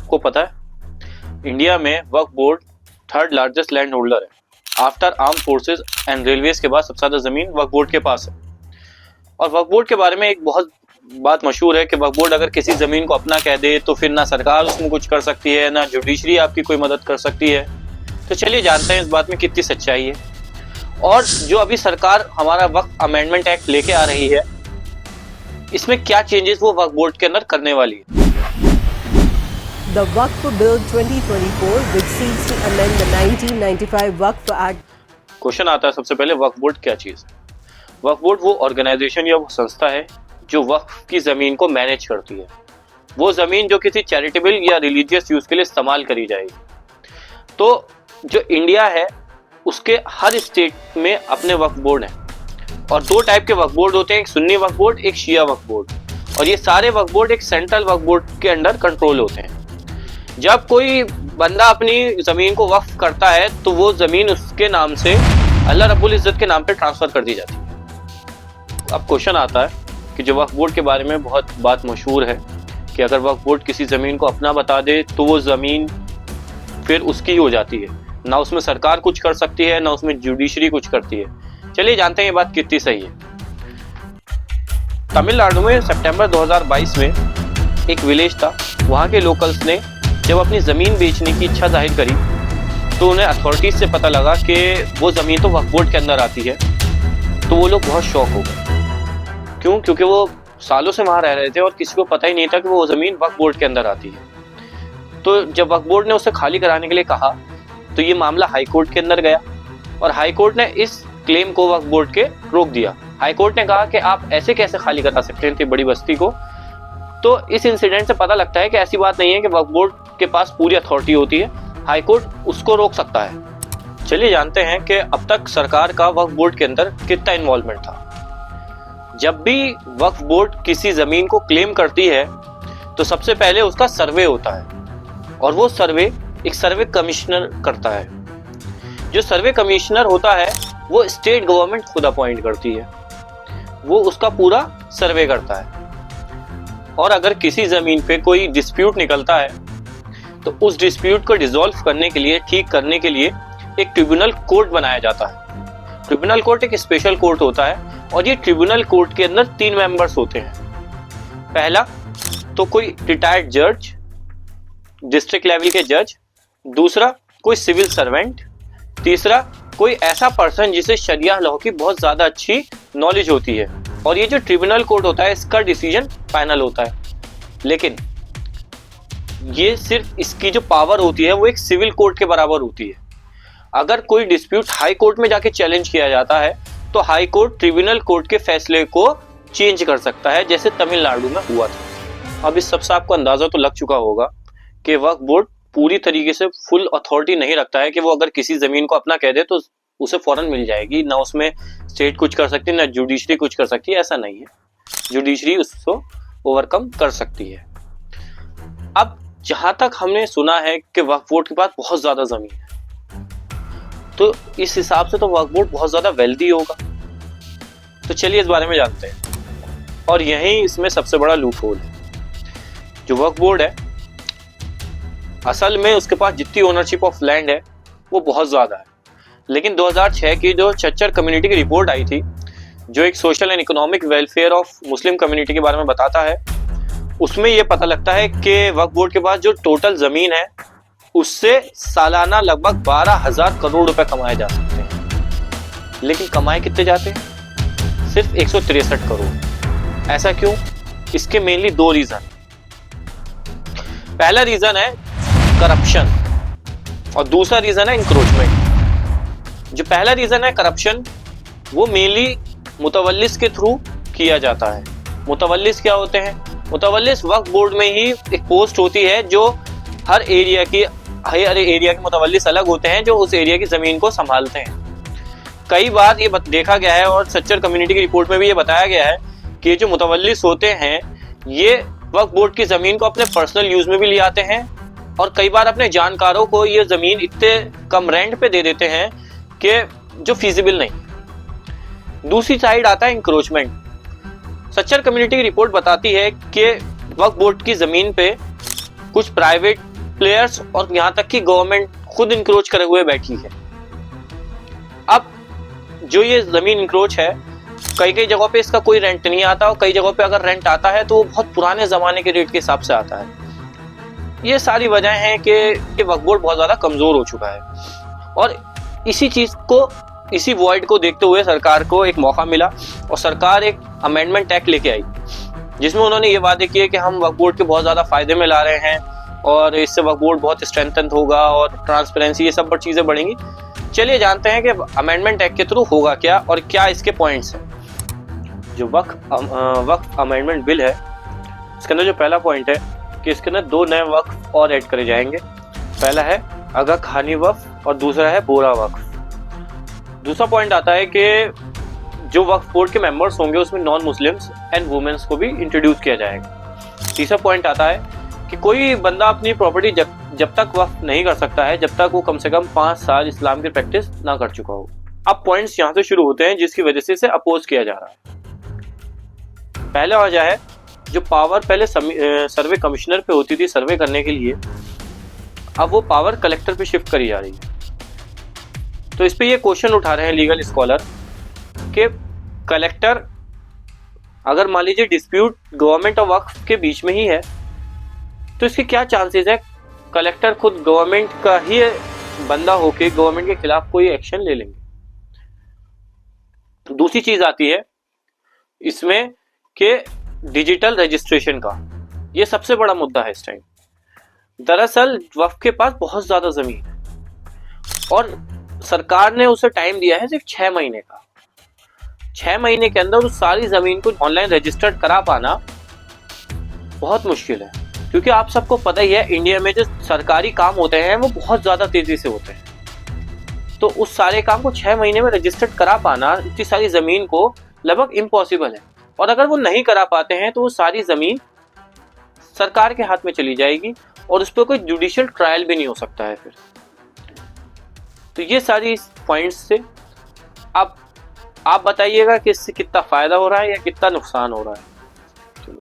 आपको पता है इंडिया में Waqf board third largest land holder है। After arm forces and railways के बाद सबसे ज्यादा जमीन वक्फ बोर्ड के पास है। और वक्फ बोर्ड के बारे में एक बहुत बात मशहूर है कि वक्फ बोर्ड अगर किसी जमीन को अपना कह दे तो फिर ना सरकार उसमें कुछ कर सकती है, ना जुडिशरी आपकी कोई मदद कर सकती है। तो चलिए जानते हैं इस बात में कितनी सच्चाई है। और जो अभी सरकार हमारा वक्फ अमेंडमेंट एक्ट लेके आ रही है, इसमें क्या चेंजेस वो वक्फ बोर्ड के अंदर करने वाली है। The Waqf Bill 2024, which seeks to amend the 1995 Waqf Act. Question आता है सबसे पहले, वक्फ बोर्ड क्या चीज है? वक्फ बोर्ड वो ऑर्गेनाइजेशन या वो संस्था है जो वक्फ की जमीन को मैनेज करती है। वो जमीन जो किसी चैरिटेबल या रिलीजियस यूज के लिए इस्तेमाल करी जाएगी। तो जो इंडिया है उसके हर स्टेट में अपने वक्फ बोर्ड हैं और दो टाइप के वक्फ बोर्ड होते हैं, एक सुन्नी वक्फ बोर्ड, एक शिया वक्फ बोर्ड। और ये सारे वक्फ बोर्ड एक सेंट्रल वक्फ बोर्ड के अंडर कंट्रोल होते हैं। जब कोई बंदा अपनी जमीन को वक्फ करता है तो वो जमीन उसके नाम से अल्लाह रब्बुल इज्जत के नाम पे ट्रांसफर कर दी जाती है। अब क्वेश्चन आता है कि जो वक्फ बोर्ड के बारे में बहुत बात मशहूर है कि अगर वक्फ बोर्ड किसी जमीन को अपना बता दे तो वो जमीन फिर उसकी हो जाती है, ना उसमें सरकार कुछ कर सकती है ना उसमें जुडिशरी कुछ करती है। चलिए जानते हैं ये बात कितनी सही है। तमिलनाडु में सितंबर 2022 में एक विलेज था, वहाँ के लोकल्स ने जब अपनी ज़मीन बेचने की इच्छा जाहिर करी तो उन्हें अथॉरिटीज से पता लगा कि वो ज़मीन तो वक्फ बोर्ड के अंदर आती है। तो वो लोग बहुत शॉक हो गए। क्यों? क्योंकि वो सालों से वहाँ रह रहे थे और किसी को पता ही नहीं था कि वो ज़मीन वक्फ बोर्ड के अंदर आती है। तो जब वक्फ बोर्ड ने उसे खाली कराने के लिए कहा तो ये मामला हाई कोर्ट के अंदर गया और हाई कोर्ट ने इस क्लेम को वक्फ बोर्ड के रोक दिया। हाई कोर्ट ने कहा कि आप ऐसे कैसे खाली करा सकते हैं इतनी बड़ी बस्ती को। तो इस इंसिडेंट से पता लगता है कि ऐसी बात नहीं है कि वक्फ बोर्ड के पास पूरी अथॉरिटी होती है, हाई कोर्ट उसको रोक सकता है। चलिए जानते हैं कि अब तक सरकार का वक्फ बोर्ड के अंदर कितना इन्वॉल्वमेंट था। जब भी वक्फ बोर्ड किसी जमीन को क्लेम करती है तो सबसे पहले उसका सर्वे होता है और वो सर्वे एक सर्वे कमिश्नर करता है। जो सर्वे कमिश्नर होता है वो स्टेट गवर्नमेंट खुद अपॉइंट करती है, वो उसका पूरा सर्वे करता है। और अगर किसी जमीन पे कोई डिस्प्यूट निकलता है तो उस डिस्प्यूट को डिसॉल्व करने के लिए, ठीक करने के लिए एक ट्रिब्यूनल कोर्ट बनाया जाता है। ट्रिब्यूनल कोर्ट एक स्पेशल कोर्ट होता है और ये ट्रिब्यूनल कोर्ट के अंदर 3 मेंबर्स होते हैं। पहला तो कोई रिटायर्ड जज, डिस्ट्रिक्ट लेवल के जज, दूसरा कोई सिविल सर्वेंट, तीसरा कोई ऐसा पर्सन जिसे शरिया लॉ की बहुत ज्यादा अच्छी नॉलेज होती है। और ये जो ट्रिब्यूनल कोर्ट होता है इसका डिसीजन फाइनल होता है। लेकिन ये सिर्फ इसकी जो पावर होती है वो एक सिविल कोर्ट के बराबर होती है। अगर कोई डिस्प्यूट हाई कोर्ट में जाके चैलेंज किया जाता है तो हाई कोर्ट ट्रिब्यूनल कोर्ट के फैसले को चेंज कर सकता है, जैसे तमिलनाडु में हुआ था। अब इस सबसे आपको अंदाजा तो लग चुका होगा कि वक्फ बोर्ड पूरी तरीके से फुल अथॉरिटी नहीं रखता है कि वो अगर किसी जमीन को अपना कह दे तो उसे फौरन मिल जाएगी, ना उसमें स्टेट कुछ कर सकती है ना जुडिशरी कुछ कर सकती है। ऐसा नहीं है, जुडिशरी उसको ओवरकम कर सकती है। अब जहां तक हमने सुना है कि वक्फ बोर्ड के पास बहुत ज्यादा जमीन है तो इस हिसाब से तो वक्फ बोर्ड बहुत ज्यादा वेल्दी होगा। तो चलिए इस बारे में जानते हैं। और यही इसमें सबसे बड़ा लूप होल है। जो वक्फ बोर्ड है असल में उसके पास जितनी ओनरशिप ऑफ लैंड है वो बहुत ज्यादा है। लेकिन 2006 की जो चच्चर कम्युनिटी की रिपोर्ट आई थी, जो एक social and economic welfare of Muslim community के बारे में बताता है, उसमें यह पता लगता है कि वक्फ बोर्ड के पास जो टोटल जमीन है उससे सालाना लगभग 12,000 करोड़ रुपए कमाए जा सकते हैं। लेकिन कमाए कितने जाते हैं? सिर्फ 163 करोड़। ऐसा क्यों? इसके मेनली 2 रीजन। पहला रीजन है करप्शन और दूसरा रीजन है इंक्रोचमेंट। जो पहला रीजन है करप्शन, वो मेनली मुतवल्लिस के थ्रू किया जाता है। मुतवल्लिस क्या होते हैं? मुतवल्लिस वक्फ बोर्ड में ही एक पोस्ट होती है जो हर एरिया के मुतवल्लिस अलग होते हैं जो उस एरिया की जमीन को संभालते हैं। कई बार ये देखा गया है और सच्चर कम्युनिटी की रिपोर्ट में भी ये बताया गया है कि जो मुतवल्लिस होते हैं ये वक्फ बोर्ड की जमीन को अपने पर्सनल यूज में भी ले आते हैं और कई बार अपने जानकारों को ये जमीन इतने कम रेंट पे दे देते हैं कि जो फिजिबल नहीं। दूसरी साइड आता है इंक्रोचमेंट। सच्चर कम्युनिटी की रिपोर्ट बताती है कि वक्फ बोर्ड की जमीन पे कुछ प्राइवेट प्लेयर्स और यहाँ तक कि गवर्नमेंट खुद इंक्रोच करे हुए बैठी है। अब जो ये जमीन इंक्रोच है, कई कई जगहों पे इसका कोई रेंट नहीं आता, और कई जगहों पे अगर रेंट आता है तो वो बहुत पुराने जमाने के रेट के हिसाब से आता है। ये सारी वजह हैं कि वक्फ बोर्ड बहुत ज्यादा कमजोर हो चुका है, और इसी वॉइड को देखते हुए सरकार को एक मौका मिला और सरकार एक अमेंडमेंट एक्ट लेके आई, जिसमें उन्होंने ये वादे किए कि हम वक्फ बोर्ड के बहुत ज्यादा फायदे में ला रहे हैं और इससे वक्फ बोर्ड बहुत स्ट्रेंथन होगा और ट्रांसपेरेंसी, ये सब चीजें बढ़ेंगी। चलिए जानते हैं कि अमेंडमेंट एक्ट के थ्रू होगा क्या और क्या इसके पॉइंट्स हैं। जो वक्फ अमेंडमेंट बिल है, इसके अंदर जो पहला पॉइंट है कि इसके अंदर 2 नए वक्फ और ऐड करे जाएंगे। पहला है अगा खानी वक्फ और दूसरा है बोरा वक्फ। दूसरा पॉइंट आता है कि जो वक्फ बोर्ड के मेंबर्स होंगे उसमें नॉन मुस्लिम्स एंड वुमेन्स को भी इंट्रोड्यूस किया जाएगा। तीसरा पॉइंट आता है कि कोई बंदा अपनी प्रॉपर्टी जब तक वक्फ नहीं कर सकता है जब तक वो कम से कम 5 साल इस्लाम की प्रैक्टिस ना कर चुका हो। अब पॉइंट्स यहाँ से शुरू होते हैं जिसकी वजह से इसे अपोज किया जा रहा है। पहला वजह है जो पावर पहले सर्वे कमिश्नर पे होती थी सर्वे करने के लिए, अब वो पावर कलेक्टर पे शिफ्ट करी जा रही है। तो इस पे ये क्वेश्चन उठा रहे हैं लीगल स्कॉलर कि कलेक्टर, अगर मान लीजिए डिस्प्यूट गवर्नमेंट और वक्फ के बीच में ही है तो इसके क्या चांसेस है कलेक्टर खुद गवर्नमेंट का ही बंदा होके गवर्नमेंट के खिलाफ कोई एक्शन ले लेंगे। दूसरी चीज आती है इसमें कि डिजिटल रजिस्ट्रेशन का, ये सबसे बड़ा मुद्दा है इस टाइम। दरअसल वक्फ के पास बहुत ज्यादा जमीन है और सरकार ने उसे टाइम दिया है सिर्फ 6 महीने का। 6 महीने के अंदर उस सारी जमीन को ऑनलाइन रजिस्टर्ड करा पाना बहुत मुश्किल है, क्योंकि आप सबको पता ही है इंडिया में जो सरकारी काम होते हैं वो बहुत ज्यादा तेजी से होते हैं। तो उस सारे काम को 6 महीने में रजिस्टर्ड करा पाना इतनी सारी जमीन को लगभग इम्पॉसिबल है, और अगर वो नहीं करा पाते हैं तो वो सारी जमीन सरकार के हाथ में चली जाएगी और उस पर कोई जुडिशियल ट्रायल भी नहीं हो सकता है फिर। तो ये सारी पॉइंट्स से अब आप बताइएगा कि इससे कितना फायदा हो रहा है या कितना नुकसान हो रहा है।